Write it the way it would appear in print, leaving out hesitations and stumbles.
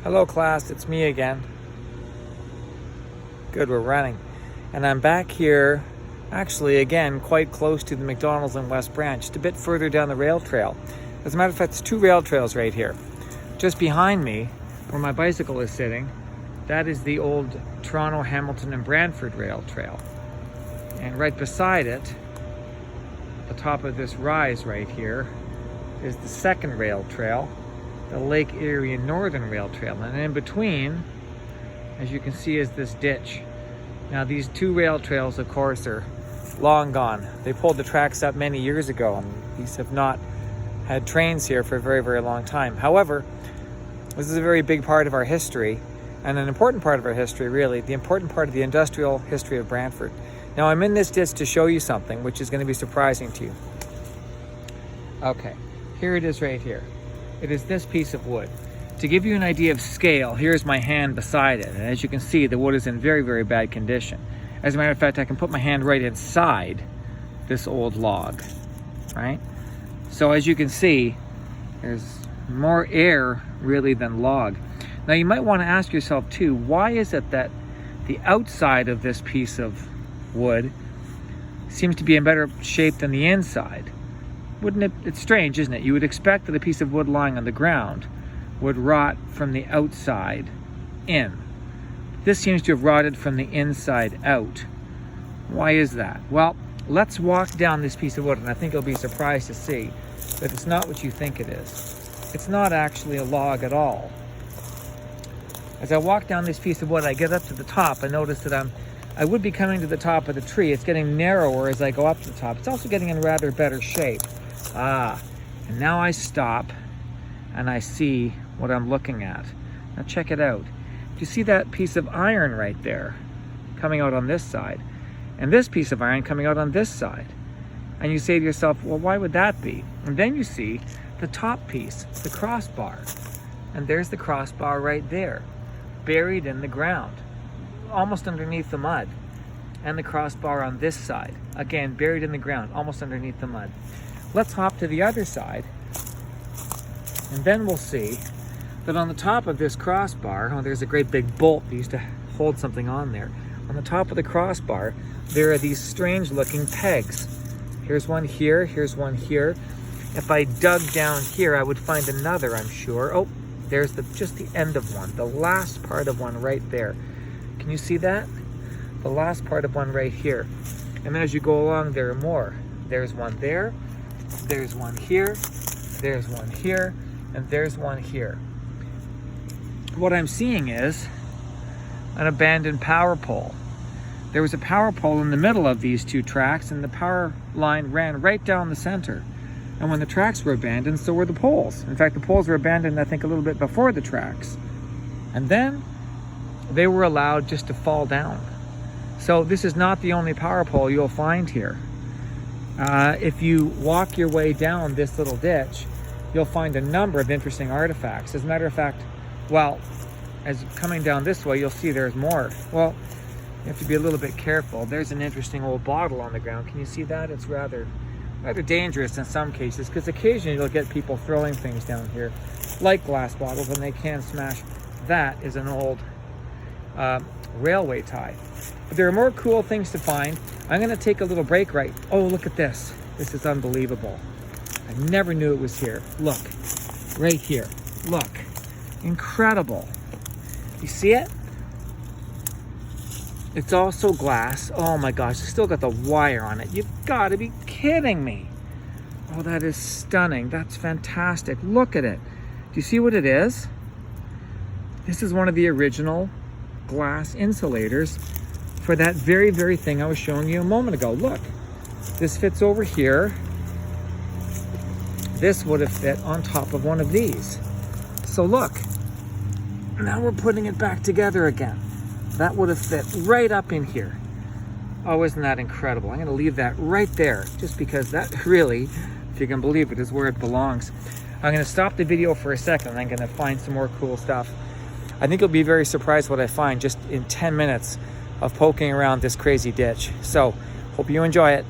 Hello class, it's me again. Good, we're running. And I'm back here, actually again, quite close to the McDonald's in West Branch, just a bit further down the rail trail. As a matter of fact, there's two rail trails right here. Just behind me, where my bicycle is sitting, that is the old Toronto, Hamilton, and Brantford rail trail. And right beside it, the top of this rise right here, is the second rail trail, the Lake Erie Northern Rail Trail. And in between, as you can see, is this ditch. Now these two rail trails, of course, are long gone. They pulled the tracks up many years ago, and these have not had trains here for a very, very long time. However, this is a very big part of our history, and an important part of our history, really, the important part of the industrial history of Brantford. Now I'm in this ditch to show you something which is going to be surprising to you. Okay, here it is right here. It is this piece of wood. To give you an idea of scale, here's my hand beside it. And as you can see, the wood is in very, very bad condition. As a matter of fact, I can put my hand right inside this old log, right? So as you can see, there's more air really than log. Now you might want to ask yourself too, why is it that the outside of this piece of wood seems to be in better shape than the inside? Wouldn't it? It's strange, isn't it? You would expect that a piece of wood lying on the ground would rot from the outside in. This seems to have rotted from the inside out. Why is that? Well, let's walk down this piece of wood, and I think you'll be surprised to see that it's not what you think it is. It's not actually a log at all. As I walk down this piece of wood, I get up to the top and notice that I would be coming to the top of the tree. It's getting narrower as I go up to the top. It's also getting in rather better shape. And now I stop and I see what I'm looking at. Now check it out. Do you see that piece of iron right there coming out on this side? And this piece of iron coming out on this side. And you say to yourself, well, why would that be? And then you see the top piece, the crossbar. And there's the crossbar right there, buried in the ground, almost underneath the mud. And the crossbar on this side, again, buried in the ground, almost underneath the mud. Let's hop to the other side, and then we'll see that on the top of this crossbar, oh, there's a great big bolt that used to hold something on there. On the top of the crossbar, there are these strange looking pegs. Here's one here, here's one here. If I dug down here, I would find another, I'm sure. Oh, there's just the end of one, the last part of one right there. Can you see that? The last part of one right here. And then as you go along, there are more. There's one there, there's one here, there's one here, and there's one here. What I'm seeing is an abandoned power pole. There was a power pole in the middle of these two tracks, and the power line ran right down the center. And when the tracks were abandoned, so were the poles. In fact, the poles were abandoned, I think, a little bit before the tracks. And then they were allowed just to fall down. So this is not the only power pole you'll find here. If you walk your way down this little ditch, you'll find a number of interesting artifacts. As a matter of fact, well, as coming down this way, you'll see there's more. Well, you have to be a little bit careful. There's an interesting old bottle on the ground. Can you see that? It's rather dangerous in some cases, because occasionally you'll get people throwing things down here, like glass bottles, and they can smash. That is an old railway tie. But there are more cool things to find. I'm going to take a little break right. Oh, look at this. This is unbelievable. I never knew it was here. Look, right here. Look, incredible. You see it? It's also glass. Oh my gosh, it's still got the wire on it. You've got to be kidding me. Oh, that is stunning. That's fantastic. Look at it. Do you see what it is? This is one of the original glass insulators for that very, very thing I was showing you a moment ago. Look, this fits over here. This would have fit on top of one of these. So look, now we're putting it back together again. That would have fit right up in here. Oh, isn't that incredible? I'm going to leave that right there, just because that really, if you can believe it, is where it belongs. I'm going to stop the video for a second, and I'm going to find some more cool stuff. I think you'll be very surprised what I find just in 10 minutes of poking around this crazy ditch. So, hope you enjoy it.